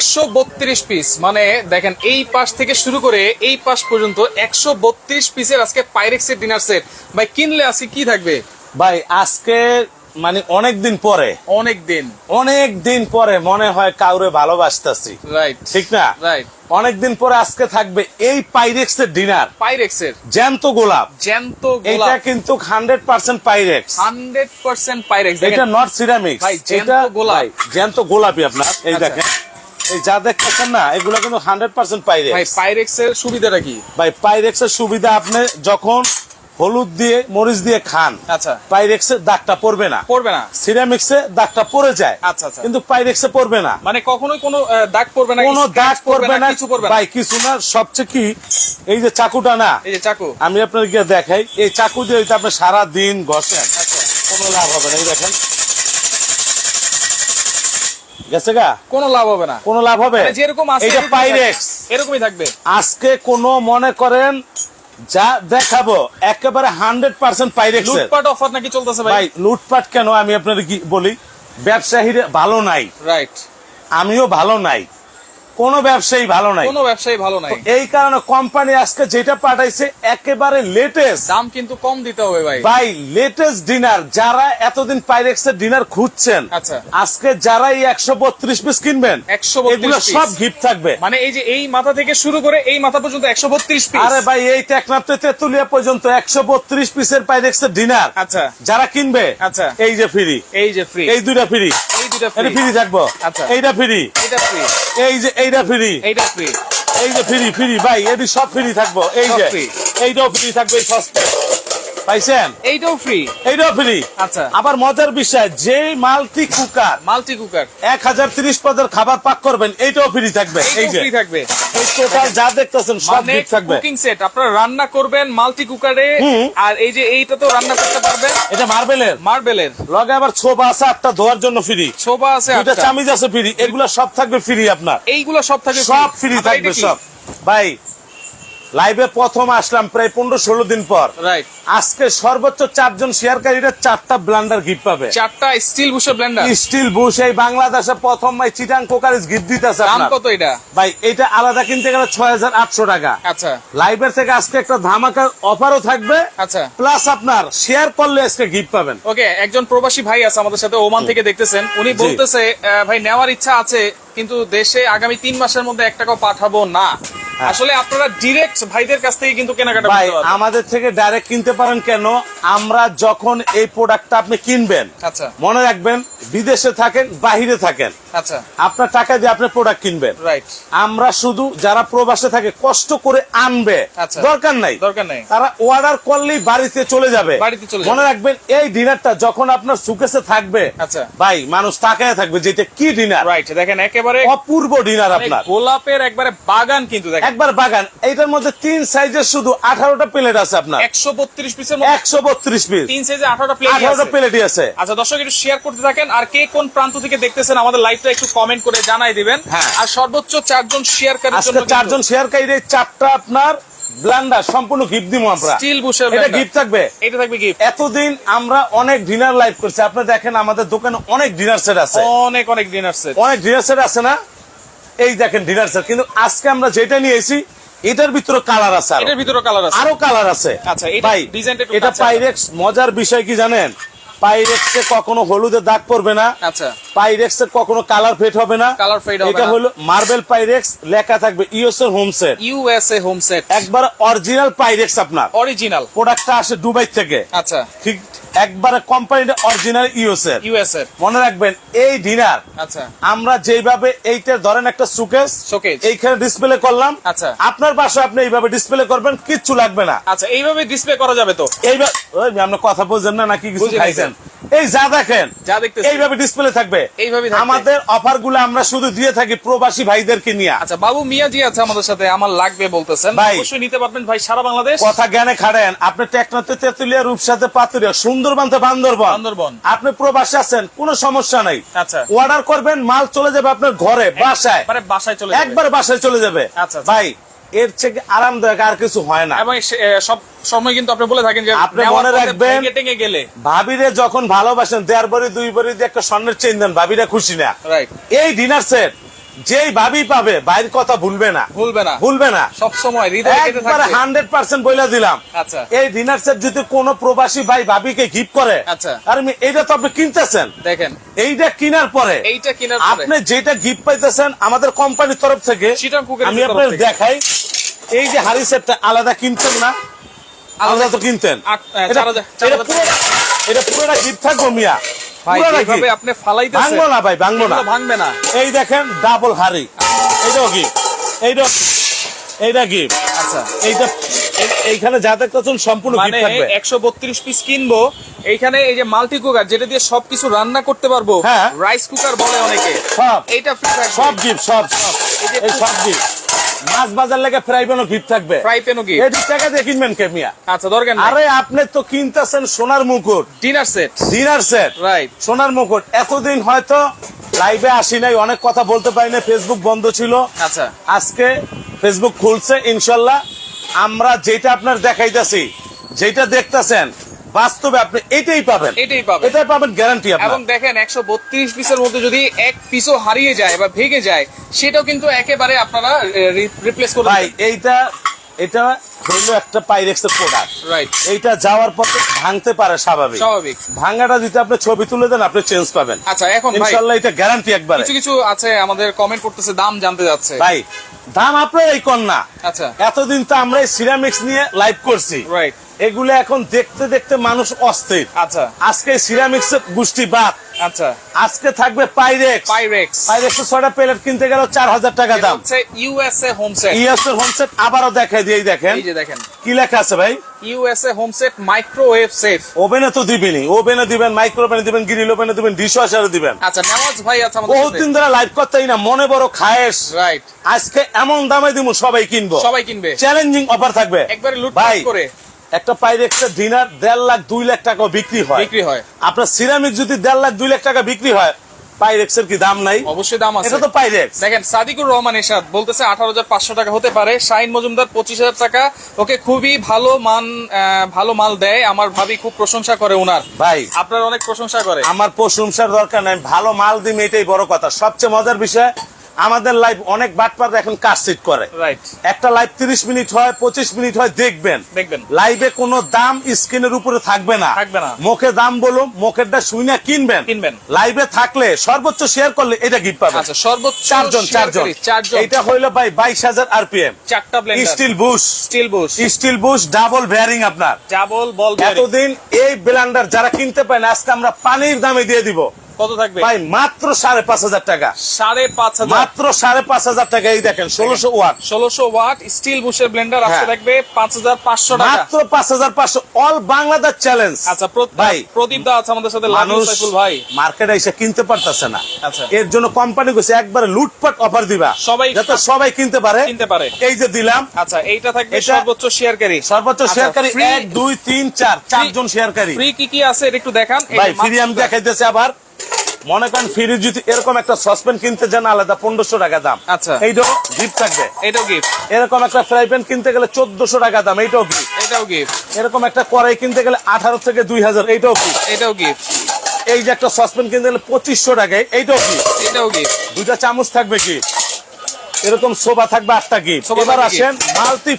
132 piece, মানে দেখেন এই পাশ থেকে শুরু করে এই পাশ পর্যন্ত 132 পিসের আজকে পাইরেক্সের ডিনার সেট। ভাই কিনলে আজকে কি থাকবে? ভাই আজকে মানে অনেকদিন পরে মনে হয় কাউরে ভালোবাসতেছি, রাইট? ঠিক না? রাইট। অনেকদিন পরে আজকে থাকবে এই পাইরেক্সের ডিনার, পাইরেক্সের জ্যান্ত গোলাপ। জ্যান্ত এটা গোলাপ, কিন্তু 100% পাইরেক্স, 100% পাইরেক্স। এটা নট সিরামিক্স, ভাই জ্যান্ত এটা গোলাপ, জ্যান্ত গোলাপই আপনার। এই আচ্ছা। দেখেন, এই যা দেখতেছেন না, এগুলো কিন্তু 100% পাইরেক্স। ভাই পাইরেক্সের সুবিধাটা কি? ভাই পাইরেক্সের সুবিধা, আপনি যখন হলুদ দিয়ে মরিচ দিয়ে খান, আচ্ছা, পাইরেক্সে দাগটা পড়বে না, সিরামিক্সে দাগটা পড়ে যায়, আচ্ছা আচ্ছা, কিন্তু পাইরেক্সে পড়বে না, মানে কখনোই কোনো দাগ পড়বে না, কোনো দাগ পড়বে না, কিছু পড়বে না। ভাই কিছু না। সবচেয়ে কি, এই যে চাকুটা না, এই যে চাকু, আমি আপনাকে দেখাই, এই চাকু দিয়ে আপনি সারা দিন ঘষেন, আচ্ছা, কোনো লাভ হবে না। এই দেখেন, গেছে গা, কোনো লাভ হবে না, কোনো লাভ হবে। যেরকম আছে এটা পাইরেক্স, এরকমই থাকবে। আজকে কোনো মনে করেন যা দেখাবো একেবারে 100% পাইরেক্স। লুটপাট অফার নাকি চলতেছে ভাই? লুটপাট কেন, আমি আপনাদের কি বলি, ব্যবসায়ীরা ভালো নাই, রাইট? আমিও ভালো নাই, কোন ব্যবসায়ী ভালো নাই, কোনো ব্যবসায়ী ভালো নাই। এই কারণে কোম্পানি আজকে যেটা পাঠাইছে একেবারে লেটেস্ট, দাম কিন্তু কম দিতে হবে ভাই। ভাই লেটেস্ট ডিনার। যারা এতদিন পাইরেক্সের ডিনার খুঁজছেন, আচ্ছা, আজকে যারা এই 132 পিস কিনবেন, 132 এগুলো সব গিফট থাকবে। মানে এই যে এই মাথা থেকে শুরু করে এই মাথা পর্যন্ত 132 পিস। আরে ভাই, এই টেকনাফ থেকে তেতুলিয়া পর্যন্ত 132 পিসের পাইরেক্সের ডিনার, আচ্ছা, যারা কিনবে, আচ্ছা, এই যে ফ্রি, এই যে ফ্রি, এই দুইটা ফ্রি, এই দুটো এটা ফ্রি, ফ্রি থাকবো, আচ্ছা, এইটা ফ্রি, এটা ফ্রি, এই যে এইটা ফ্রি, এইটা ফ্রি, এই যে ফ্রি ফ্রি, ভাই এটি সব ফ্রি থাকবো। এই সব যে free। এইটাও ফ্রি থাকবে, এই সস্তা পাইছেন, এইটাও ফ্রি, এইটাও ফ্রি। আচ্ছা, আবার মজার বিষয়, যে মাল্টি কুকার মাল্টি কুকার 1030 পদের খাবার পাক করবেন, এইটাও ফ্রি থাকবে। এই যে ফ্রি থাকবে, এই টোটাল যা দেখতেছেন সব মানে ফ্রি থাকবে। কুকিং সেট আপনারা রান্না করবেন মাল্টি কুকারে, আর এই যে এইটা তো রান্না করতে পারবেন, এটা মার্বেলের, মার্বেলের। লগে আবার ছোবা আছে 8টা, ধোয়ার জন্য ফ্রি, শোভা আছে দুইটা 8টা, চামিজ আছে ফ্রি, এগুলো সব থাকবে ফ্রি আপনার। এইগুলো সব থাকবে সব ফ্রি থাকবে সব। ভাই লাইভে প্রথম আসলাম প্রায় 15-16 দিন পর, রাইট? আজকে সর্বোচ্চ 4 জন শেয়ারকারীরা 4টা ব্লেন্ডার গিফট পাবে, 4টা স্টিল বুশের ব্লেন্ডার, স্টিল বুশ। এই বাংলাদেশে প্রথম ভাই চিটাং কোকারিজ গিফট দিতেছে। দাম কত এটা? ভাই এটা আলাদা কিনতে গেলে 6800 টাকা। আচ্ছা, লাইভের থেকে আজকে একটা ধামাকার অফারও থাকবে, আচ্ছা, প্লাস আপনার শেয়ার করলে আজকে গিফট পাবেন। ওকে। একজন প্রবাসী ভাই আছে আমাদের সাথে, ওমান থেকে দেখতেছেন, উনি বলতেছে ভাই নেওয়ার ইচ্ছা আছে কিন্তু দেশে আগামী 3 মাসের মধ্যে 1 টাকাও পাঠাবো না। আসলে আপনারা ডিরেক্ট ভাইদের কাছ থেকে কিন্তু কেনাকাটা ভাই করতে পারবেন। আমাদের থেকে ডাইরেক্ট কিনতে পারেন। কেন? আমরা যখন এই প্রোডাক্টটা আপনি কিনবেন, আচ্ছা, মনে রাখবেন বিদেশে থাকেন বাহিরে থাকেন, আচ্ছা, আপনার টাকা দিয়ে আপনি প্রোডাক্ট কিনবেন, রাইট? আমরা শুধু যারা প্রবাসে থাকে কষ্ট করে আনবে, আচ্ছা, দরকার নাই, দরকার নাই, তারা অর্ডার করলেই বাড়িতে চলে যাবে। বাড়িতে চলে মনে রাখবেন এই ডিনারটা যখন আপনার সুকেসে থাকবে, আচ্ছা, ভাই মানুষ তাকায় থাকবে যে এটা কি ডিনার, রাইট? দেখেন একেবারে অপূর্ব ডিনার মানে আপনার, গোলাপের একবারে বাগান কিন্তু দেখেন, একবার বাগান। এইটার মধ্যে 3 সাইজের শুধু 18টা প্লেট আছে আপনার, 132 পিসের মধ্যে 132 পিস, 3 সাইজে 18টা প্লেট 18টা প্লেটই আছে। আচ্ছা দর্শক, একটু শেয়ার করতে থাকেন, আর কে কোন প্রান্ত থেকে দেখতেছেন আমাদের লাইভটা একটু কমেন্ট করে জানাই দিবেন। হ্যাঁ। আর সর্বোচ্চ 4 জন শেয়ারকারীর আজকে জন্য 4 জন শেয়ারকারীর 4টা আপনার ব্লেন্ডার সম্পূর্ণ গিফট দিব আমরা, স্টিল বুশের এটা গিফট থাকবে, এটা থাকবে গিফট। এতদিন আমরা অনেক ডিনার লাইভ করছি, আপনি দেখেন আমাদের দোকানে অনেক ডিনার সেট আছে, অনেক অনেক ডিনার সেট, অনেক ডিনার সেট আছে না? এই দেখেন ডিনার সেট, কিন্তু আজকে আমরা যেটা নিয়েছি এটার ভিতরে কালার আছে, এটার ভিতরে কালার আছে, আরো কালার আছে। আচ্ছা, এটা ভাই ডিজাইনটা একটু এটা পাইরেক্স। মজার বিষয় কি জানেন? পাইরেক্সে কখনো হলুদের দাগ পড়বে না, আচ্ছা, পাইরেক্সে কখনো কালার ফেড হবে না, কালার ফেড হবে না। এটা হলো মার্বেল পাইরেক্স, লেখা থাকবে USA home set, USA home set, একবার অরিজিনাল পাইরেক্স। আপনার অরিজিনাল প্রোডাক্টটা আসে দুবাই থেকে, আচ্ছা, ঠিক একবারে কোম্পানিটা অরিজিনাল ইউএসএ। ইউএসএ মনে রাখবেন এই ডিনার আচ্ছা, আমরা যেভাবে এইটা ধরেন একটা সুকেস শোকেস এইখানে ডিসপ্লে করলাম, আচ্ছা, আপনার বাসায় আপনি এইভাবে ডিসপ্লে করবেন, কিচ্ছু লাগবে না। আচ্ছা, এইভাবে ডিসপ্লে করা যাবে তো? এইভাবে ওই আপনি কথা বুঝেন না নাকি কিছু বুঝি নাই খাইছেন? এই যা দেখেন যা দেখতেছি এইভাবে ডিসপ্লে থাকবে, এইভাবে থাকবে। আমাদের অফার গুলো আমরা শুধু দিয়ে থাকি প্রবাসী ভাইদেরকে নিয়ে। আচ্ছা, বাবু মিয়াজি আছে আমাদের সাথে, আমার লাগবে বলতেছেন, ভাই, অবশ্যই নিতে পারবেন ভাই, সারা বাংলাদেশ। কথা জ্ঞানে খাড়েন, আপনি টেকনাতে তেতুলিয়া, রূপসাতে পাতুরিয়া, সুন্দরবনতে বান্দরবন, আপনি প্রবাসী আছেন কোনো সমস্যা নাই, আচ্ছা, অর্ডার করবেন মাল চলে যাবে আপনার ঘরে বাসায়, মানে বাসায় চলে যাবে, একবার বাসায় চলে যাবে। আচ্ছা, ভাই এর থেকে আরামদায়ক আর কিছু হয় না। এবং সব সময় কিন্তু আপনি বলে থাকেন যে আপনি মনে রাখবেন টেঙ্গে গেলে ভাবিরে যখন ভালোবাসেন 1.5 বড়ি 2 বড়ি দিয়ে একটা স্বর্ণের চেইন দেন, ভাবিরা খুশি না। রাইট। এই ডিনার সেট যেই ভাবি পাবে বাইরের কথা ভুলবে না, ভুলবে না সব সময় হৃদয়ে গেঁথে একবারে থাকবে। 100% বলে দিলাম। আচ্ছা এই ডিনার সেট যদি কোনো প্রবাসী ভাই ভাবিকে গিফট করে, আচ্ছা। আর এইটা তো আপনি কিনতেছেন, দেখেন এইটা কেনার পরে এইটা কেনার পরে আপনি যেটা গিফট পাইতেছেন আমাদের কোম্পানির তরফ থেকে, চিটাং কুকের আমি তরফ আপনার থেকে। দেখাই। এই যে হাড়ি সেটটা আলাদা কিনতেন না, আলাদা তো কিনতেন, এটা পুরোটা গিফট থাকবো মিয়া, ভাই পুরোটা যেভাবে gift। আপনি ফালাইতেছেন ভাঙবো না ভাই, ভাঙবো না, এগুলো ভাঙবে না। এই দেখেন ডাবল হাড়ি, এইটাও গিফট, এইটা গিফট। আচ্ছা এইটা এইখানে যা দেখতেছেন সম্পূর্ণ মানে গিফট থাকবে। 132 পিস কিনবো, এইখানে এই যে মাল্টি কুকার যেটা দিয়ে সবকিছু রান্না করতে পারবো, হ্যাঁ। রাইস কুকার বলে অনেকে, সব এইটা ফ্রি থাকবে। সব গিফট, সব এই সব গিফট। মাছ বাজার লেগে ফ্রাই প্যানও গিফট থাকবে, ফ্রাই প্যানও গিফট। এটি টাকা দিয়ে কিনবেন কে মিয়া? আচ্ছা দরকার নাই। আরে আপনি তো কিনতেছেন সোনার মুকুট, dinner set, dinner set, right. সোনার মুকুট। এতদিন হয়তো লাইভে আসি নাই, অনেক কথা বলতে পারি না, ফেসবুক বন্ধ ছিল। আচ্ছা আজকে ফেসবুক খুলছে, ইনশাল্লাহ আমরা যেটা আপনার দেখাইতেছি, যেটা দেখতেছেন বাস্তবে আপনি এটাই পাবেন, এটাই পাবেন গ্যারান্টি এবং আপনার। দেখেন 132 পিসের মধ্যে যদি এক পিসও হারিয়ে যায় বা ভেঙে যায়, সেটাও কিন্তু একেবারে আপনারা রিপ্লেস করে ভাই এটা হইলো একটা পাইরেক্সের প্রোডাক্ট, রাইট। এইটা যাওয়ার পথে ভাঙতে পারে, স্বাভাবিক। ভাঙাটা যদি আপনি ছবি তুলে দেন আপনি চেঞ্জ পাবেন। আচ্ছা এখন ভাই ইনশাআল্লাহ এটা গ্যারান্টি একবারে। কিছু কিছু আছে আমাদের কমেন্ট করতেছে, দাম জানতে যাচ্ছে। ভাই দাম আপনার এই কর না, আচ্ছা এতদিন তো আমরা সিরামিক্স নিয়ে লাইভ করছি, রাইট। এগুলো এখন দেখতে দেখতে মানুষ অস্থির। আচ্ছা আজকে সিরামিক্স গোষ্ঠী বাদ, আচ্ছা আজকে থাকবে পাইরেক্স। পাইরেক্স পাইরেক্সের 6টা প্লেট কিনতে গেল 4000 টাকা দাম। হচ্ছে ইউএসএ হোম সেট, ইএসএর হোম সেট আবারও দেখাই দিই, দেখেন এই যে দেখেন কি লেখা আছে ভাই, USA home set microwave safe. ওভেনে তো দিবেনই, ওভেনে দিবেন, মাইক্রো ওভেনে দিবেন, গ্রিল ওভেনে দিবেন, ডিশ ওয়াশারে দিবেন। আচ্ছা নেওয়াজ ভাই আছে আমাদের বহুত দিন ধরে লাইভ করতেই না, মনে বড় খায়েশ, রাইট। আজকে এমন দামে দিব সবাই কিনবো, সবাই কিনবে, চ্যালেঞ্জিং অফার থাকবে একবারে ভাই। লুটপাট করে। একটা পাইরেক্সের ডিনার 1.5 লাখ 2 লাখ টাকা বিক্রি হয়, আপনার সিরামিক যদি 1.5 লাখ 2 লাখ টাকা বিক্রি হয়, পাইরেক্সের কি দাম নাই? অবশ্যই দাম আছে, এটা তো পাইরেক্স। দেখেন সাদিকুর রহমান এরশাদ বলতেছে 18,500 টাকা হতে পারে, শাহিন মজুমদার 25,000 টাকা, ওকে খুবই ভালো মাল দেয়, আমার ভাবি খুব প্রশংসা করে ওনার। ভাই আপনার অনেক প্রশংসা করে, আমার প্রশংসার দরকার নাই, ভালো মাল দিম এটাই বড় কথা। সবচেয়ে মজার বিষয় আমাদের লাইভ অনেক বাটপার এখন কাজ সিট করে, রাইট। একটা লাইভ 30 মিনিট হয় 25 মিনিট হয়, দেখবেন লাইভে কোনো দাম স্ক্রিনের উপরে থাকবে না, মুখে দাম বলো, মুখেরটা শুনে কিনবেন। লাইভে থাকলে সর্বোচ্চ শেয়ার করলে এটা গিফট পাবেন। আচ্ছা সর্বোচ্চ চারজন। এটা হইলো ভাই 22,000 RPM, 4টা Blender, still Bush double bearing, আপনার ডাবল বল। এতদিন এই ব্লেন্ডার যারা কিনতে পায় না, আজকে আমরা পানির দামে দিয়ে দিব। কত থাকবে ভাই? মাত্র 5,500 টাকা, 5,500, মাত্র 5,500 টাকা। এই দেখেন 1600 ওয়াট স্টিল বুশের ব্লেন্ডার আজকে থাকবে 5,500 টাকা, মাত্র 5,500, অল বাংলাদেশ চ্যালেঞ্জ। আচ্ছা ভাই প্রদীপ দা আছে আমাদের সাথে, মানুষ সাইফুল ভাই মার্কেটে এসে কিনতে পারতেছে না, আচ্ছা এর জন্য কোম্পানি কইছে একবারে লুটপাট অফার দিবা, যাতে সবাই কিনতে পারে। এই যে দিলাম। আচ্ছা এইটা থাকবে সর্বোচ্চ শেয়ারকারী, 1 2 3 4 চারজন শেয়ারকারী। ফ্রি কি আছে এটা একটু দেখান ভাই। ফ্রি আমি দেখাইতেছি আবার, মনে করেন ফ্রি যদি এরকম একটা সসপ্যান কিনতে যান আলাদা 1500 টাকা দাম, আচ্ছা এইটাও গিফট থাকবে, এটাও গিফট। এরকম একটা ফ্রাই প্যান কিনতে গেলে 1400 টাকা দাম, এইটাও গিফট, এরকম একটা কড়াই কিনতে গেলে 18 থেকে 2000, এইটাও গিফট। এই যে একটা সসপ্যান কিনতে গেলে 2500 টাকায়, এইটাও গিফট। দুইটা চামচ থাকবে কি, এরকম সোফা থাকবে 8টা গিফট। এবার আসেন multi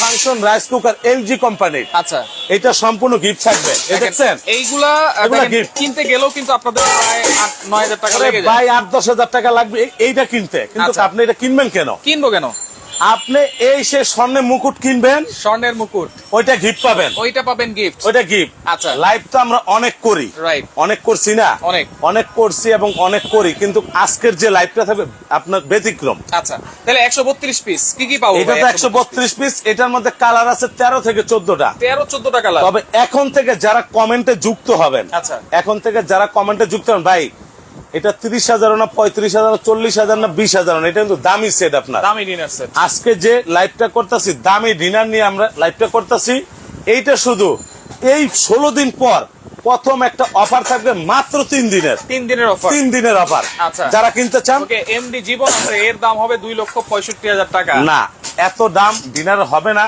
function rice cooker LG কোম্পানির। আচ্ছা এটা সম্পূর্ণ গিফট থাকবে, দেখছেন এইগুলা কিনতে গেলেও কিন্তু আপনাদের প্রায় 8-9,000 টাকা লেগে যায়। ভাই 8-10,000 টাকা লাগবে এইটা কিনতে, কিন্তু আপনি এটা কিনবেন কেন? কিনবো কেন? আপনি এই সে স্বর্ণের মুকুট কিনবেন, স্বর্ণের মুকুট, ওইটা গিফট পাবেন, ওইটা পাবেন গিফট, ওইটা গিফট। আচ্ছা লাইভ তো আমরা অনেক করি, রাইট, অনেক করছি না, অনেক করছি এবং অনেক করি, কিন্তু আজকের যে লাইভটা থাকবে আপনার ব্যতিক্রম। আচ্ছা তাহলে 132 পিস কি পাবো? এটা তো 132 পিস, এটার মধ্যে কালার আছে 13 থেকে 14টা, 13-14টা কালার। তবে এখন থেকে যারা কমেন্টে যুক্ত হবেন, আচ্ছা এখন থেকে যারা কমেন্টে যুক্ত হবেন, ভাই এটা 30,000 না 35,000 না 40,000 না 20,000 না, এটা কিন্তু দামি সেট, আপনার দামি ডিনার সেট। আজকে যে লাইভটা করতেছি দামি ডিনার নিয়ে আমরা লাইভটা করতেছি, এইটা শুধু এই 16 দিন পর প্রথম একটা অফার থাকবে, মাত্র 3 দিনের অফার। আচ্ছা যারা কিনতে চান, এমডি জীবন আছে, এর দাম হবে 2,65,000 টাকা। না এত দাম ডিনার হবে না,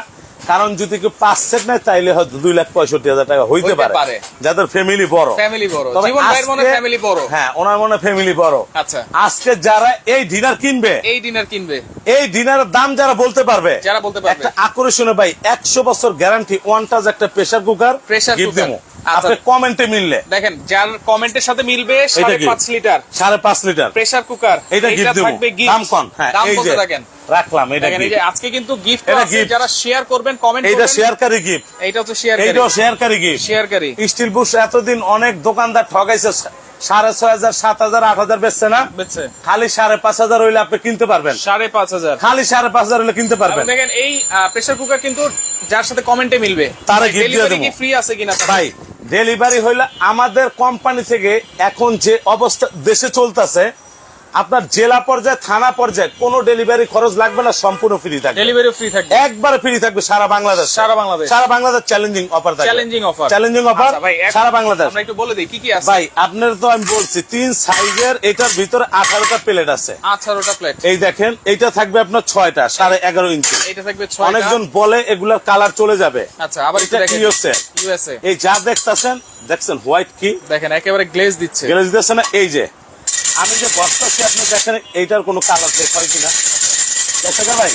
কারণ যদি কেউ 5 সেট নেয় তাইলে হয়তো 2,65,000 টাকা হইতে হইতে পারে পারে। যাদের ফ্যামিলি বড়। ফ্যামিলি বড়, তবে জীবন ভাইয়ের মনে আজকে- ফ্যামিলি বড়। হ্যাঁ, ওনার মনে ফ্যামিলি বড়। আচ্ছা, আজকে যারা এই ডিনার কিনবে, এই ডিনার কিনবে, এই ডিনারের দাম যারা বলতে পারবে, যারা বলতে পারবে, একটা আকর্ষণীয় ভাই 100 বছর গ্যারান্টি ওয়ান টাচ একটা pressure cooker Pressure gift cooker। দেবো। আচ্ছা। আপনি কমেন্টে মিললে দেখেন যার কমেন্টের সাথে মিলবে এটা কি? 5.5 লিটার 5.5 লিটার প্রেসার কুকার, এটা গিফট দেবো। থাকবে gift। দাম কম। হ্যাঁ, দাম এই কত যে দেখেন, রাখলাম এটা দেখেন এই gift। যে আজকে কিন্তু গিফট এটা আছে, gift। যারা শেয়ার করবেন, কমেন্ট এইটা করবেন, শেয়ারকারী গিফট, এইটা হচ্ছে শেয়ার এইটাও শেয়ারকারী গিফট। শেয়ারকারী। স্টিল বুশ এতদিন অনেক দোকানদার ঠগাইছে, 6,500, 7,000, 8,000 বেচছে না, বুঝছে, খালি 5,500 হইলে আপনি কিনতে পারবেন। 5,500। খালি 5,500 হইলে কিনতে পারবেন। দেখেন এই প্রেসার কুকার কিন্তু যার সাথে কমেন্টে মিলবে, তারে gift দিয়ে ডেলিভারি দেবো। কি ফ্রি আছে কিনা ভাই ডেলিভারি হইলে আমাদের কোম্পানি থেকে এখন যে অবস্থা দেশে চলতেছে, আপনার জেলা পর্যায়ে থানা পর্যায়ে কোনো ডেলিভারি খরচ লাগবে না, সম্পূর্ণ ফ্রি থাকবে। ডেলিভারি ফ্রি থাকবে একবারে ফ্রি থাকবে সারা বাংলাদেশ। সারা বাংলাদেশ। সারা বাংলাদেশ চ্যালেঞ্জিং অফার থাকবে। চ্যালেঞ্জিং অফার, চ্যালেঞ্জিং অফার আচ্ছা ভাই, সারা বাংলাদেশ। আমরা একটু বলে দিই কি কি আছে। ভাই আপনার তো আমি বলছি 3 সাইজের, এটার ভিতরে 18টা প্লেট আছে। 18টা প্লেট। এই দেখেন এইটা থাকবে আপনার 6টা 11.5 ইঞ্চি। এটা থাকবে 6টা। অনেকজন বলে এগুলার কালার চলে যাবে। আচ্ছা, আবার এটা একটু দেখেন ইউএসএ। এই যা দেখছেন হোয়াইট কি দেখেন একেবারে গ্লেজ দিচ্ছে। গেলে দিতেছে না। এই যে আমি যে বস্তাছি আপনি দেখেন এইটার কোনো কালার চেক হয় কিনা দেখেন ভাই।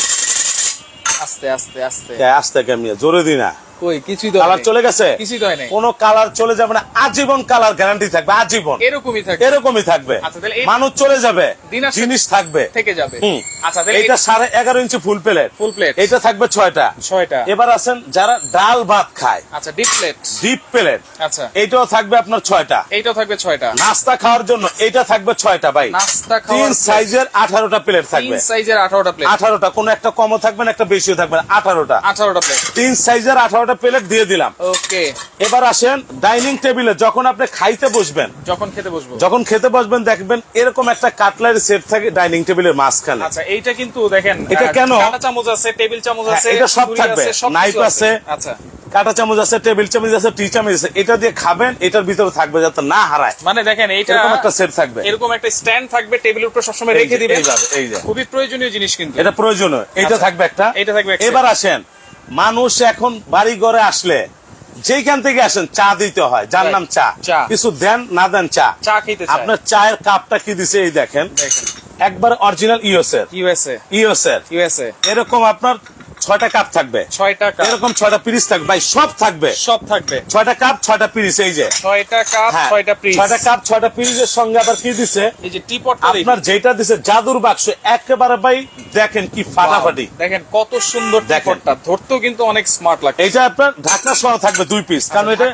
আস্তে আস্তে আস্তে আসতে কেমনি জোরে দিই না, কই কিছুই তো কালার চলে গেছে, কিছুই তো হয় নাই। কোনো কালার চলে যাবে না, আজীবন কালার গ্যারান্টি থাকবে, আজীবন এরকমই থাকে, এরকমই থাকবে। আচ্ছা, তাহলে মানুষ চলে যাবে, দিন আসে জিনিস থাকবে থেকে যাবে। হুম। আচ্ছা, তাহলে এইটা 11.5 ইঞ্চি ফুল প্লেট, ফুল প্লেট, এটা থাকবে 6টা। 6টা। এবার আছেন যারা ডাল ভাত খায়, আচ্ছা, ডিপ প্লেট, ডিপ প্লেট, আচ্ছা এইটাও থাকবে আপনার 6টা। এইটাও থাকবে 6টা। নাস্তা খাওয়ার জন্য এইটা থাকবে 6টা ভাই। নাস্তা খাওয়ার 3 সাইজের 18টা প্লেট থাকবে। 3 সাইজের 18টা প্লেট। 18টা, কোনো একটা কমও থাকবে না, একটা বেশিও থাকবে না, 18টা। 18টা প্লেট। 3 সাইজের 18টা প্লেট দিয়ে দিলাম। ওকে, এবার আসেন ডাইনিং টেবিলে যখন আপনি খাইতে বসবেন, যখন খেতে বসবো, যখন খেতে বসবেন দেখবেন এরকম একটা কাটলারি সেট থাকে ডাইনিং টেবিলের মাঝখানে। আচ্ছা এইটা কিন্তু দেখেন এটা কেন? কাঁটা চামচ আছে, টেবিল চামচ হ্যাঁ, আছে, এটা সব ছুরি থাকবে, আছে, সব নাইফ কিছু আছে। আচ্ছা, কাঁটা চামচ আছে, টেবিল চামচ আছে, টি চামচ আছে, এটা দিয়ে খাবেন, এটার ভিতরে থাকবে যাতে না হারায়, মানে দেখেন এইটা এরকম একটা সেট থাকবে। এরকম একটা স্ট্যান্ড থাকবে, টেবিলের উপর সবসময় এই রেখে যে, দিবেন। এইভাবে, এই যে। খুবই প্রয়োজনীয় জিনিস কিন্তু এটা প্রয়োজনীয়, এটা আচ্ছা, থাকবে একটা। এটা থাকবে একটা। এবার আসেন, মানুষ এখন বাড়ি ঘরে আসলে যেখান থেকে আসেন চা দিতে হয়, যার নাম চা, চা। কিছু দেন না দেন চা, চা খেতে চায়। আপনার চায়ের কাপটা কি দিছে এই দেখেন, দেখেন একবার অরিজিনাল ইউএসএর ইউএসএ এরকম আপনার 6টা কাপ থাকবে, 6টা কাপ, এরকম 6টা পিরিচ থাকবে ভাই, সব থাকবে, সব থাকবে। 6টা কাপ 6টা পিরিচ। এই যে 6টা কাপ, হ্যাঁ, 6টা পিস, 6টা কাপ 6টা পিরিচের সঙ্গে আবার কি দিছে, এই যে টিপটটা আপনার যেটা দিছে জাদুর বাক্স, একেবারে ভাই দেখেন কি ফাটাফাটি। দেখেন কত সুন্দর দেখেন। টিপটটা, ধরতেও কিন্তু অনেক স্মার্ট লাগে। এইটা আপনার ঢাকনা সহ থাকবে 2 পিস, কারণ এটা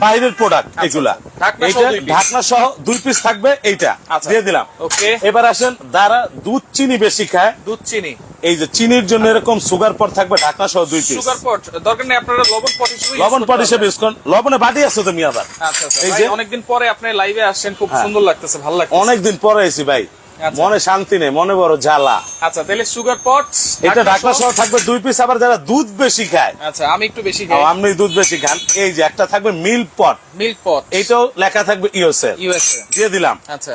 বাইরের প্রোডাক্ট এগুলা। ঢাকনা সহ এইটা 2 পিস। ঢাকনা সহ 2 পিস থাকবে, এইটা আচ্ছা। দিয়ে দিলাম। ওকে, এবার আসেন যারা দুধ চিনি বেশি খায়, দুধ চিনি, এই যে চিনির জন্য এরকম সুগার পট থাকবে, ঢাকনা সহ 2 পিস। সুগার পট দরকার নেই, আপনারা লবণ পট হিসেবে লবণ পট হিসেবে ইউজ করুন, লবণে বাটি আছে তুমি আবার। আচ্ছা আচ্ছা, এই ভাই যে অনেকদিন পরে আপনি লাইভে আসছেন, খুব হ্যাঁ। সুন্দর লাগতেছে, ভালো লাগছে। অনেকদিন পরে এসেছি ভাই, আচ্ছা। মনে শান্তি নেই, মনে বড় জ্বালা। আচ্ছা, তাহলে সুগার পট, এটা ঢাকনা সহ থাকবে 2 পিস। আবার যারা দুধ বেশি খায়, আচ্ছা আমি একটু বেশি খাই, আপনি দুধ বেশি খান, এই যে একটা থাকবে মিল্ক পট, মিল্ক পট, এইটাও লেখা থাকবে ইউএসএ, ইউএসএ। দিয়ে দিলাম। আচ্ছা,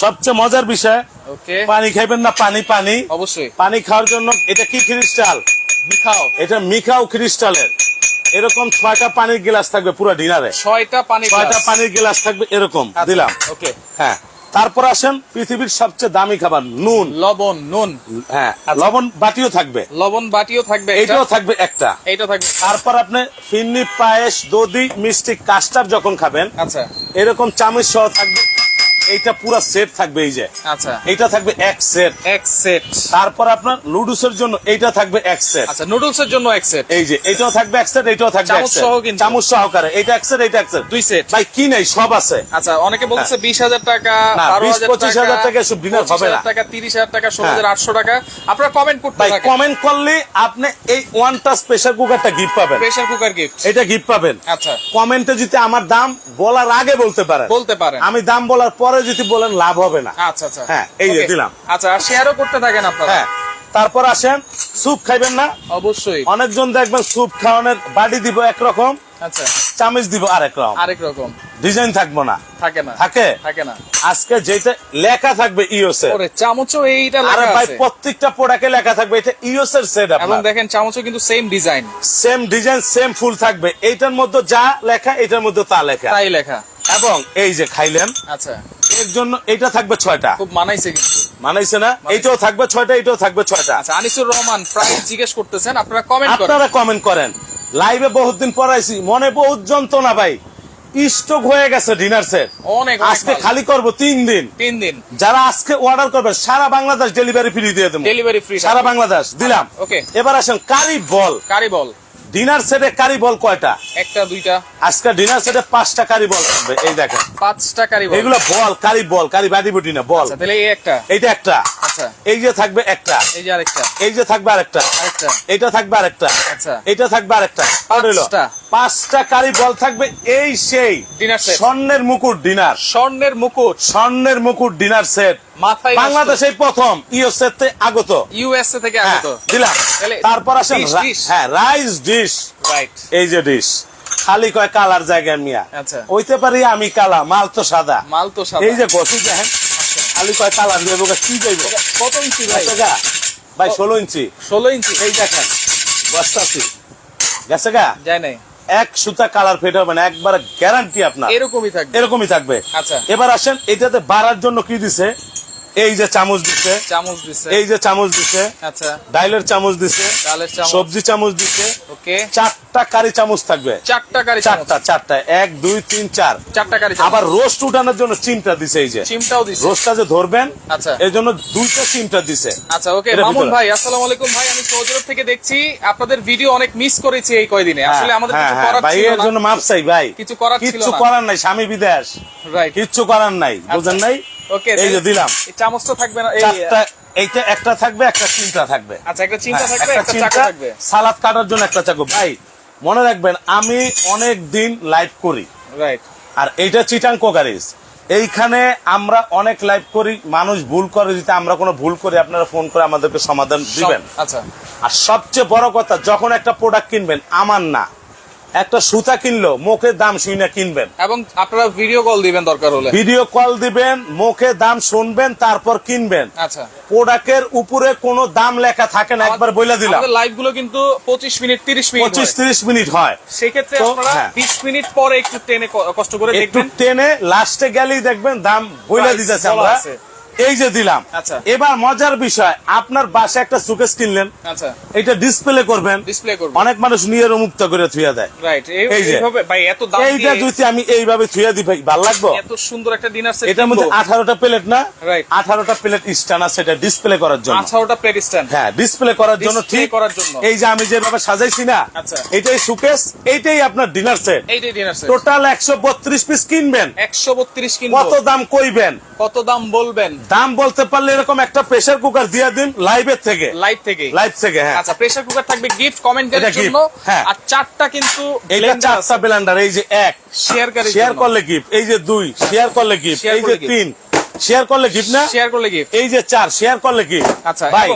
সবচেয়ে মজার বিষয়, ওকে, পানি খাইবেন না, পানি অবশ্যই পানি খাওয়ার জন্য এটা কি ক্রিস্টাল, মিখাও, এটা মিখাও ক্রিস্টালের, এরকম 6টা পানির গ্লাস থাকবে পুরো ডিনারে, 6টা পানি 6টা পানির গ্লাস থাকবে এরকম দিলাম। ওকে, হ্যাঁ, তারপর আসেন পৃথিবীর সবচেয়ে দামি খাবার নুন। লবণ, নুন, হ্যাঁ, লবণ বাটিও থাকবে, লবণ বাটিও থাকবে, এইটাও থাকবে একটা। এইটা থাকবে। তারপর আপনি ফিরনি, পায়েস, দধি, মিষ্টি, কাস্টার্ড যখন খাবেন, আচ্ছা এরকম চামচ সহ থাকবে, এইটা পুরো সেট থাকবে। এই যে আচ্ছা, এইটা থাকবে এক সেট। এক সেট। তারপর আপনার নুডলসের জন্য এইটা থাকবে এক সেট। আচ্ছা, নুডলসের জন্য এক সেট, এই যে এটাও থাকবে এক সেট, এটাও থাকবে এক চামচ সেট, সহ কিন্তু। চামচ সহকারে, এটা এক সেট, এটা এক সেট, 2 সেট। ভাই কি নাই সব আছে। আচ্ছা, অনেকে বলছে 20,000 টাকা, না, 12,000 20-25,000 টাকা এসব dinner হবে না। 25,000 টাকা, 30,000 টাকা, 16,800 টাকা। আপনারা কমেন্ট করতে ভাই থাকেন, কমেন্ট করলে আপনি এই ওয়ান টাচ প্রেসার কুকারটা গিফট পাবেন, প্রেসার কুকার গিফট। এটা গিফট পাবেন। আচ্ছা, কমেন্টে যদি আমার দাম বলার আগে বলতে পারেন, বলতে পারেন। আমি দাম বলার পরে যদি বলেন লাভ হবে না। আচ্ছা আচ্ছা, হ্যাঁ, এই যে Okay. দিলাম। আচ্ছা, আর শেয়ারও করতে থাকেন আপনারা। হ্যাঁ, তারপর আসেন স্যুপ খাইবেন না, অবশ্যই। অনেকজন দেখবেন স্যুপ খাওয়ানোর বাড়ি দিব একরকম, আচ্ছা চামচ দিব আরেক রকম ডিজাইন থাকবো না থাকে না থাকে না আজকে যেটা লেখা থাকবে ইওস এর ওরে চামচও এইটা আরে লেখা ভাই আছে প্রত্যেকটা প্রোডাক্টে লেখা থাকবে এটা ইওস এর সেট এবং দেখেন চামচও কিন্তু সেম ডিজাইন সেম ফুল থাকবে এইটার মধ্যে যা লেখা এটার মধ্যে তা লেখা তাই লেখা এবং এই যে খাইলেন আচ্ছা এর জন্য এটা থাকবে 6টা খুব মানাইছে কিন্তু মানাইছে না এইটাও থাকবে 6টা এটাও থাকবে 6টা আচ্ছা আনিসুর রহমান প্রাইস জিজ্ঞেস করতেছেন আপনারা কমেন্ট করেন আপনারা কমেন্ট করেন লাইভে বহুত দিন পর আইছি মনে বহুত যন্ত্রণা ভাই স্টক হয়ে গেছে ডিনার সেট অনেক আজকে খালি করব 3 দিন যারা আজকে অর্ডার করবে সারা বাংলাদেশ ডেলিভারি ফ্রি দিয়ে দেব ডেলিভারি ফ্রি সারা বাংলাদেশ দিলাম ওকে এবার আসেন কারি বল ডিনার সেটে কারি বল কয়টা একটা দুইটা আজকে ডিনার সেটে 5টা কারি বল থাকবে এই দেখেন 5টা কারি বল এগুলো বল কারি বাদি বুটি না বল আচ্ছা তাহলে এই একটা এইটা একটা আচ্ছা এই যে থাকবে একটা এই যে আরেকটা এই যে থাকবে আরেকটা এটা থাকবে আরেকটা আচ্ছা এটা থাকবে আরেকটা পাঁচটা 5টা কারি বল থাকবে এই সেই ডিনার সেট স্বর্ণের মুকুট ডিনার সেট মাথায় বাংলাদেশেই প্রথম ইউএসএ তে আগত ইউএসএ থেকে আগত দিলাম তারপর আসেন রাইস ডিশ রাইট এই যে ডিশ খালি কয় কালার জায়গা মিয়া আচ্ছা হইতে পারি আমি কালা মাল তো সাদা এই যে গসি দেখেন খালি কয় কালার দেবো কি যাইব কত ইঞ্চি ভাই ভাই 16 ইঞ্চি এই দেখেন বস্তাছি গেছে গা যায় নাই এক সুতা কালার ফেড হবে না একবার গ্যারান্টি আপনার এরকমই থাকবে আচ্ছা এবার আসেন এটাতে বাড়ার জন্য কি দিছে এই যে চামচ দিছে এই যে চামচ দিছে আচ্ছা ডাইলের চামচ দিছে সবজি চামচ দিছে ওকে 4টা কারি চামচ থাকবে 4টা 1 2 3 4 কারি আবার রোস্ট উঠানোর জন্য চিমটা দিছে এই যে চিমটাও দিছে রোস্টটা যে ধরবেন আচ্ছা এর জন্য 2টা চিমটা দিছে আচ্ছা ওকে মামুন ভাই আসসালামু আলাইকুম ভাই আমি সৌজরব থেকে দেখছি আপনাদের ভিডিও অনেক মিস করেছি এই কয়দিনে আসলে আমাদের কিছু করার ছিল না ভাই এর জন্য মাপ চাই ভাই কিছু করার ছিল না কিছু করার নাই স্বামী বিদেশ রাইট কিছু করার নাই বুঝেন নাই ওকে এই যে দিলাম এই চামচটা থাকবে না এইটা একটা থাকবে একটা চিমটা থাকবে আচ্ছা একটা চিমটা থাকবে একটা চাকু থাকবে সালাদ কাটার জন্য একটা চাকু ভাই মনে রাখবেন আমি অনেক দিন লাইভ করি রাইট আর এইটা চিটাং কোকারিজ এইখানে আমরা অনেক লাইভ করি মানুষ ভুল করে দিতে আমরা কোনো ভুল করি আপনারা ফোন করে আমাদেরকে সমাধান দিবেন আচ্ছা আর সবচেয়ে বড় কথা যখন একটা প্রোডাক্ট কিনবেন আমার না একটা সুতা কিনলো মুখে দাম শুনে কিনবেন এবং আপনারা ভিডিও কল দিবেন দরকার হলে ভিডিও কল দিবেন মুখে দাম শুনবেন তারপর কিনবেন আচ্ছা প্রোডাক্টের উপরে কোনো দাম লেখা থাকে না একবার বলে দিলাম আমাদের লাইভ গুলো কিন্তু 25 মিনিট 30 মিনিট 25-30 মিনিট হয় সেই ক্ষেত্রে আপনারা 20 মিনিট পরে একটু টেনে কষ্ট করে দেখবেন একটু টেনে লাস্টে গেলেই দেখবেন দাম বলে দিতেছে আমরা এই যে দিলাম আচ্ছা এবার মজার বিষয় আপনার বাসায় একটা সুকেস কিনলেন আচ্ছা এটা ডিসপ্লে করবেন অনেক মানুষ নিজের মুক্ত করে থুয়া দেয় রাইট এইভাবে ভাই এত দাম এইটা যদি আমি এইভাবে থুয়া দিই ভাই ভালো লাগবে এত সুন্দর একটা ডিনার সেট এটার মধ্যে 18টা প্লেট না রাইট 18টা প্লেট স্ট্যান্ড আছে এটা ডিসপ্লে করার জন্য 18টা প্লেট স্ট্যান্ড হ্যাঁ ডিসপ্লে করার জন্য ঠিক করার জন্য এই যে আমি যেভাবে সাজাইছি না আচ্ছা এইটাই সুকেস এইটাই আপনার ডিনার সেট এইটাই ডিনার সেট টোটাল 132 পিস কিনবেন 132 কিনবো কত দাম কইবেন কত দাম বলবেন দাম বলতে পারলে এরকম একটা প্রেসার কুকার দিয়ে দিন লাইভ থেকে হ্যাঁ আচ্ছা প্রেসার কুকার থাকবে গিফট কমেন্টের জন্য আর 4টা কিন্তু এইটা 4টা ব্লেন্ডার এই যে 1 শেয়ার করলে গিফট এই যে 2 শেয়ার করলে গিফট এই যে 3 শেয়ার করলে গিফট না শেয়ার করলে গিফট এই যে 4 শেয়ার করলে গিফট আচ্ছা ভাই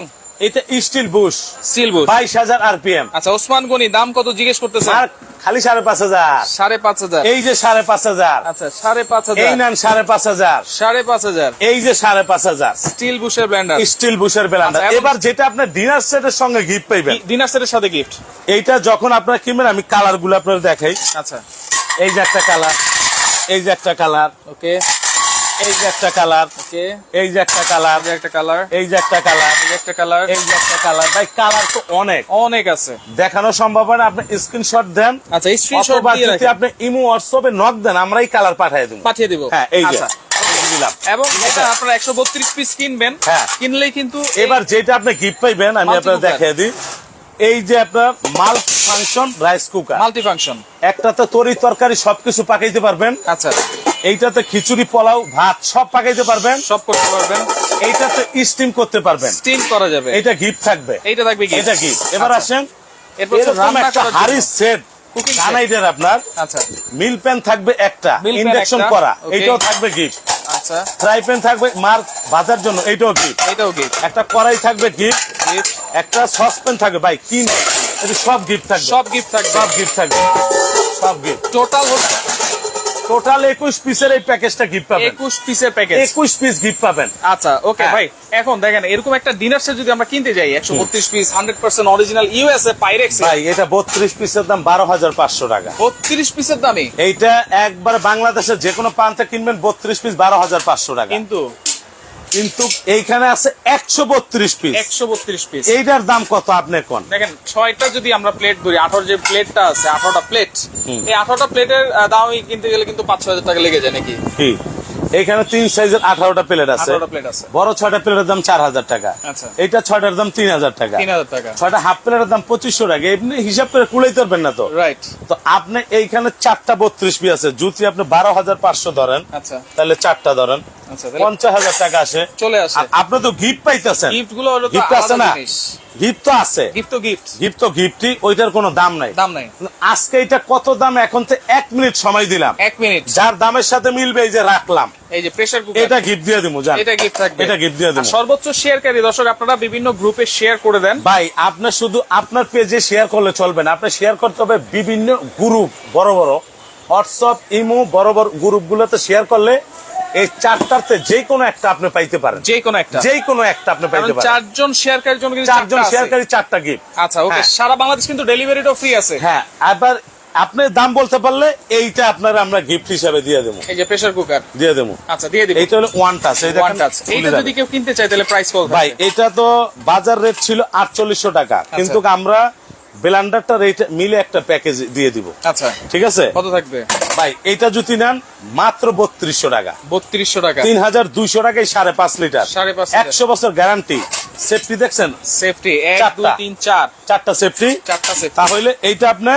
এটা স্টিল বুশ 22000 আরপিএম আচ্ছা ওসমান গনি দাম কত জিজ্ঞেস করতেছেন আর খালি 5500 এই যে 5500 আচ্ছা 5500 এই নেন 5500 এই যে 5500 স্টিল বুশের ব্লেন্ডার এবার যেটা আপনার ডিনার সেটের সঙ্গে গিফট পাইবেন ডিনার সেটের সাথে গিফট এইটা যখন আপনারা কিনবেন আমি কালার গুলো আপনাদের দেখাই আচ্ছা এই যে একটা কালার এই যে একটা কালার ওকে এই যে একটা কালার ওকে এই যে একটা কালার এই যে একটা কালার এই যে একটা কালার এই যে একটা কালার এই যে একটা কালার ভাই কালার তো অনেক আছে দেখানো সম্ভব না আপনি স্ক্রিনশট দেন আচ্ছা স্ক্রিনশট দিয়ে রাখেন আপনি ইমো হোয়াটসঅ্যাপে নক দেন আমরাই কালার পাঠিয়ে দেব হ্যাঁ এই যে দিলাম এবং এটা আপনারা 132 পিস কিনবেন কিনলেই কিন্তু এবার যেটা আপনি গিফট পাইবেন আমি আপনাদের দেখিয়ে দিই এই যে আপনার মাল্টি ফাংশন রাইস কুকার একটাতে তরি তরকারি সবকিছু পাকাইতে পারবেন আচ্ছা এইটাতে খিচুড়ি পোলাও ভাত সব পাকাইতে পারবেন সব করতে পারবেন এইটাতে স্টিম করতে পারবেন স্টিম করা যাবে এটা গিফট থাকবে এটা থাকবে গিফট এটা গিফট এবার আসেন এরপর একটা হাড়ি সেট জানাইদের আপনার আচ্ছা মিল প্যান থাকবে একটা ইন্ডাকশন করা এটাও থাকবে গিফট আচ্ছা ফ্রাই প্যান থাকবে মার ভাজার জন্য এটাও গিফট একটা কড়াই থাকবে গিফট একটা সসপ্যান থাকবে ভাই কি এটা সব গিফট থাকবে সব গিফট থাকবে সব গিফট। টোটাল 21 পিসের এই প্যাকেজটা গিফট পাবেন। 21 পিসের প্যাকেজ, 21 পিস গিফট পাবেন। আচ্ছা ওকে হ্যাঁ। ভাই, এখন দেখেন এরকম একটা ডিনার সেট যদি আমরা কিনতে যাই 132 পিস 100% অরিজিনাল ইউএসএ পাইরেক্স, ভাই এটা 32 পিসের দাম 12,500 টাকা। 32 পিসের দামে এইটা একবার বাংলাদেশের যে কোনো প্রান্তে কিনবেন 32 পিস 12,500 টাকা। কিন্তু এইখানে আছে 132 পিস। 132 পিস, এইটার দাম কত আপনি কোন? দেখেন 6টা যদি আমরা প্লেট ধরি, 18 যে প্লেটটা আছে 18টা প্লেট, এই 18টা প্লেটের দামই কিনতে গেলে কিন্তু 5-6 হাজার টাকা লেগে যায় নাকি? কি এইখানে 3 সাইজের 18টা প্লেট আছে। 18টা প্লেট আছে, বড় 6টা প্লেটের দাম 4,000 টাকা। আচ্ছা, এইটা 6টার দাম 3,000 টাকা। 3000 টাকা। 6টা হাফ প্লেটের দাম 2500 টাকা। এমনি হিসাব করে কুলাইতে পারবেন না তো। রাইট। তো আপনি এইখানে 4টা 32 পিস আছে, যদি আপনি 12,500 ধরেন, আচ্ছা তাহলে 4টা ধরেন, আচ্ছা 50,000 টাকা আসে, চলে আসে। আর আপনি তো গিফট পাইতেছেন। গিফট গুলো হলো তো গিফট আছে আলাদা না, জিনিস। গিফট তো আছে, গিফট তো গিফট, গিফট তো গিফটই, ওইটার কোনো দাম নাই। দাম নাই। আজকে এটা কত দাম, এখন তো 1 মিনিট সময় দিলাম, 1 মিনিট, যার দামের সাথে মিলবে এই যে রাখলাম, এই যে প্রেসার কুকার, এটা গিফট দিয়ে দিমু। জান এটা গিফট থাকবে, এটা গিফট দিয়ে আর দিমু। সর্বোচ্চ শেয়ারকারী দর্শক আপনারা বিভিন্ন গ্রুপে শেয়ার করে দেন। ভাই আপনি শুধু আপনার পেজে শেয়ার করলে চলবে না, আপনি শেয়ার করতে হবে বিভিন্ন গ্রুপ, বড় বড় হোয়াটসঅ্যাপ, ইমো, বড় বড় গ্রুপগুলোতে শেয়ার করলে এই 4টাতে যে কোনো একটা আপনি পাইতে পারেন। যে কোনো একটা, যে কোনো একটা আপনি পাইতে কারণ পারেন। 4জন শেয়ারকারীর জন্য কিন্তু 4জন শেয়ারকারী 4টা গিফট। আচ্ছা ওকে, হ্যাঁ। সারা বাংলাদেশ কিন্তু ডেলিভারিটাও ফ্রি আছে। হ্যাঁ, আবার আপনি দাম বলতে পারলে এইটা আপনারা আমরা গিফট হিসাবে দিয়ে দেবো। এই যে প্রেসার কুকার দিয়ে দেবো। আচ্ছা দিয়ে দিব। এইটা হলো ওয়ান টাচ। এই ওয়ান টাচ, এইটা যদি কেউ কিনতে চায় তাহলে প্রাইস কত ভাই থাকবে? এটা তো বাজার রেট ছিল 4800 টাকা, কিন্তু আমরা ব্লেন্ডারটা রেট মিলে একটা প্যাকেজ দিয়ে দিব। আচ্ছা ঠিক আছে, কত থাকবে ভাই এটা যদি নেন মাত্র 3200 টাকা। 3200 টাকা, 3200 টাকায় 5.5 লিটার, 5.5 100 বছর গ্যারান্টি। সেফটি দেখছেন, সেফটি 1 2 চারটা। 3 4 4টা সেফটি। 4টা সেফটি, তাহলে এইটা আপনি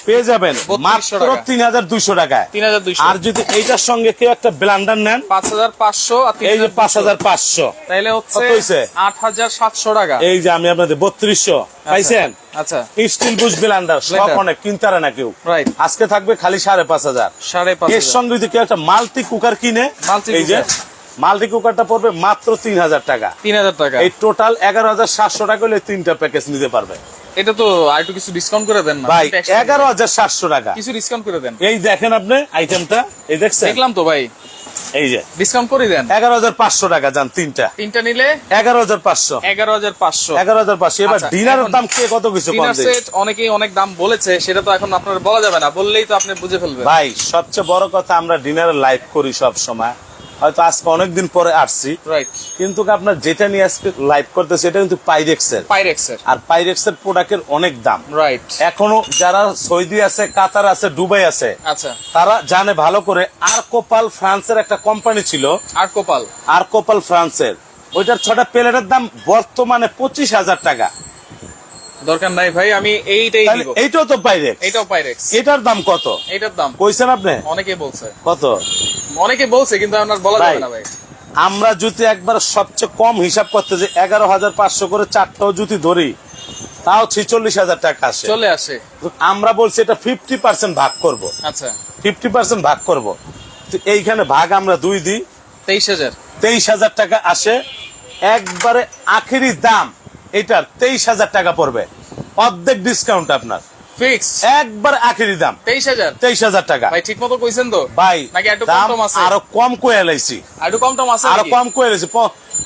পেয়ে যাবেন 3200 মাত্র টাকা। 3200 টাকায়। 3200, আর যদি এইটার সঙ্গে কেউ একটা ব্লেন্ডার নেন, 5500 আর এই যে 3200, 5500, তাহলে হচ্ছে কত হইছে? 8700 টাকা। এই যে আমি আপনাদের 3200 পাইছেন। আচ্ছা স্টিল বুশ ব্লেন্ডার সব Blender। অনেক কিনতে পারে না কেউ। রাইট, আজকে থাকবে খালি 5500। 5500 এর সঙ্গে যদি কেউ একটা মাল্টি কুকার কিনে, Multi এই যে cooker। মাল্টি কুকারটা পড়বে মাত্র 3000 টাকা। 3000 টাকা। এই টোটাল 11700 টাকা হলে 3টা প্যাকেজ নিতে পারবে। এটা তো আর একটু কিছু ডিসকাউন্ট করে দেন না ভাই কিন্তু একসাথে 11700 টাকা। কিছু ডিসকাউন্ট করে দেন। এই দেখেন আপনি আইটেমটা, এই দেখছেন, দেখলাম তো ভাই, এই যে ডিসকাউন্ট করে দেন। 11500 টাকা যান তিনটা নিলে 11500। 11500। 11500। এবার আচ্ছা, ডিনারের এখন দাম কে কত কিছু কম ডিনার দেয়? সেট অনেকেই অনেক দাম বলেছে, সেটা তো এখন আপনার বলা যাবে না, বললেই তো আপনি বুঝে ফেলবেন। ভাই সবচেয়ে বড় কথা, আমরা ডিনারে লাইভ করি সব সময়, হয়তো আজকে অনেকদিন পরে আসছি, রাইট, কিন্তু আপনার যেটা নিয়ে আজকে লাইভ করতেছে এটা কিন্তু পাইরেক্সের। পাইরেক্সের, আর পাইরেক্সের প্রোডাক্টের অনেক দাম। রাইট। এখনো যারা সৌদি আছে, কাতার আছে, দুবাই আছে, আচ্ছা, তারা জানে ভালো করে। আর্কোপাল ফ্রান্সের একটা কোম্পানি ছিল, আর কোপাল, আর্কোপাল ফ্রান্সের, ওইটার 6টা প্লেটের দাম বর্তমানে 25,000 টাকা। দরকার নাই ভাই, আমি এইটাই তাহলে দিব। এইটাও তো পাইরেক্স। এইটাও পাইরেক্স। এটার দাম কত এইটার দাম কইছেন আপনি? অনেকে বলছে, কত অনেকে বলছে, কিন্তু আপনার বলা ভাই, যাবে না ভাই। আমরা যদি একবার সবচেয়ে কম হিসাব করতে যে 11,500 করে 4টাও যদি ধরি, তাও 46,000 টাকা আসে। চলে আসে। আমরা বলছি এটা 50% ভাগ করব, আচ্ছা 50% ভাগ করব। তো এইখানে ভাগ আমরা 2 দিই, 23000। 23,000 টাকা আসে। একবারে আখেরি দাম এটার 23,000 টাকা পড়বে, অর্ধেক ডিসকাউন্ট আপনার, ফিক্স একবার আখেরি দাম 23000। 23,000 টাকা। ভাই ঠিক মতো কইছেন তো ভাই নাকি একটু কম দাম টম আছে? আরো কম কয়ে লাইছি, আর একটু কম টম আছে আরো নাকি? কম কয়ে লাইছি।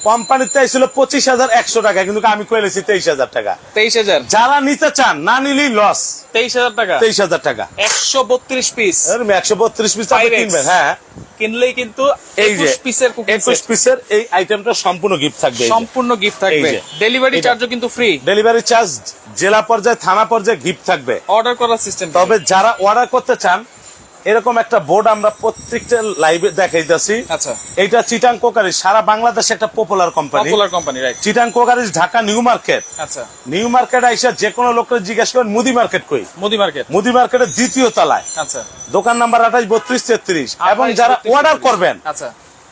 কোম্পানিতে ছিল 25,100 টাকা, কিন্তু আমি কয়ে লাইছি 23,000 টাকা। 23000। যারা নিতে চান, না নিলেই লস। 23000 টাকা, 23,000 টাকা। 132 পিস 132 পিস আপনি Pyrex। কিনবেন। হ্যাঁ, কিনলেই কিন্তু এই যে 21 পিসের কুকিং 21 পিসের এই আইটেমটা সম্পূর্ণ গিফট থাকবে। এই যে। সম্পূর্ণ গিফট থাকবে, এই যে। ডেলিভারি এটা। চার্জও কিন্তু ফ্রি, ডেলিভারি চার্জ জেলা পর্যায়ে, থানা পর্যায়ে গিফট থাকবে। অর্ডার করার সিস্টেম। তবে যারা অর্ডার করতে চান, এরকম একটা বোর্ড আমরা প্রত্যেকটা লাইভে দেখাইতেছি। আচ্ছা, এইটা চিটাং কোকারি, সারা বাংলাদেশে একটা popular company. Popular company, right. Chittagong crockery Dhaka new market. আচ্ছা, নিউ মার্কেট আইসা যে কোনো লোকের জিজ্ঞেস করেন মুদি মার্কেট কই, মুদি মার্কেট। মুদি মার্কেটের 2য় তলায়, আচ্ছা, দোকান নাম্বার 28 32 33। এবং যারা 28, অর্ডার করবেন, আচ্ছা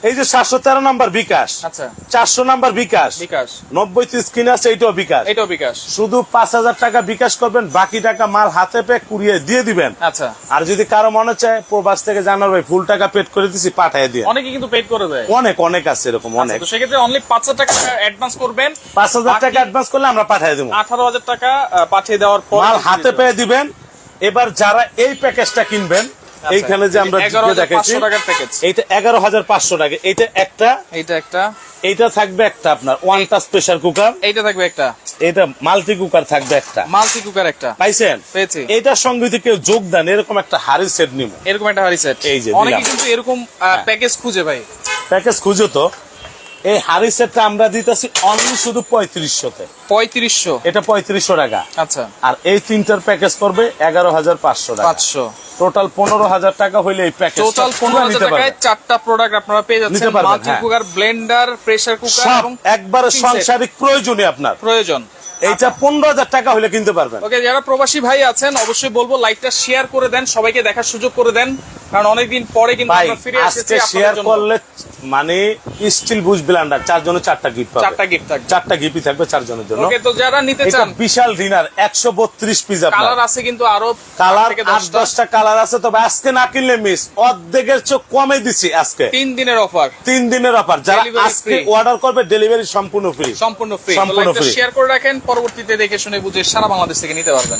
এই যে 713 নাম্বার বিকাশ, আচ্ছা, 400 নাম্বার বিকাশ, বিকাশ 90 স্ক্রিন আছে, এইটাও বিকাশ। এটাও বিকাশ। শুধু 5,000 টাকা বিকাশ করবেন, বাকি টাকা মাল হাতে পেয়ে কুড়িয়ে দিয়ে দিবেন। আচ্ছা, আর যদি কারো মনে চায় প্রবাস থেকে জানার ভাই ফুল টাকা পেড করে দিছি, পাঠিয়ে দিয়ে। অনেকে কিন্তু পেড করে দেয়। অনেক অনেক আছে এরকম, অনেক। তো সেক্ষেত্রে অনলি 5000 টাকা অ্যাডভান্স করবেন, 5,000 টাকা অ্যাডভান্স করলে আমরা পাঠিয়ে দেবো। 18,000 টাকা পাঠিয়ে দেওয়ার পর মাল হাতে পেয়ে দিবেন। এবার যারা এই প্যাকেজটা কিনবেন, এইখানে যে আমরা 11,500 টাকার প্যাকেজ, এইটা 11,500 টাকা। এইটা একটা, এইটা থাকবে একটা আপনার ওয়ান টাচ প্রেসার কুকার, এইটা থাকবে একটা, এটা মাল্টি কুকার থাকবে একটা, মাল্টি কুকার একটা পাইছেন? পেয়েছি। এটার সঙ্গে যদি কেউ যোগ দেন এরকম একটা হাড়ি সেট নিব, এরকম একটা হাড়ি সেট। এই যে অনেকে দিলাম। কিন্তু এরকম প্যাকেজ খুঁজে ভাই, প্যাকেজ খুঁজো তো। এই হাড়ি সেটটা আমরা দিতেছি অনলি শুধু 3500-তে। 3500, এটা 3500 টাকা। আচ্ছা। আর এই তিনটার প্যাকেজ করবে 11,500 টাকা। 500, টোটাল 15,000 টাকা হইলে এই প্যাকেজ টোটাল 15,000 টাকায় চারটা প্রোডাক্ট আপনারা পেয়ে যাচ্ছেন। Multi cooker, Blender, pressure cooker এবং একবারে সাংসারিক প্রয়োজনীয় আপনার প্রয়োজন। এইটা 15,000 টাকা হলে কিনতে পারবেন। ওকে, যারা প্রবাসী ভাই আছেন অবশ্যই বলবো লাইকটা শেয়ার করে দেন, সবাইকে দেখার সুযোগ করে দেন, কারণ অনেকদিন পরে কিন্তু ভাই আমরা ফিরে এসেছি আজকে আপনাদের শেয়ার জন্য। করলে মানে স্টিল বুশ ব্লেন্ডার 4 জনের 4টা গিফট পাবে। 4টা গিফট থাকবে, 4টা গিফটই থাকবে 4 জনের জন্য। ওকে, তো যারা নিতে এটা চান, বিশাল ডিনার 132 পিস আপনার। কালার আছে কিন্তু আরো কালার 8-10টা। 8-10টা কালার আছে, তবে আজকে না কিনলে মিস। অর্ধেকের চেয়ে কমে দিছি আজকে। 3 দিনের অফার, 3 দিনের অফার। যারা Delivery আজকে free। অর্ডার করবে ডেলিভারি সম্পূর্ণ ফ্রি। সম্পূর্ণ ফ্রি। সম্পূর্ণ লাইকটা free। শেয়ার করে রাখেন, পরবর্তীতে দেখে শুনে বুঝে সারা বাংলাদেশ থেকে নিতে পারবেন।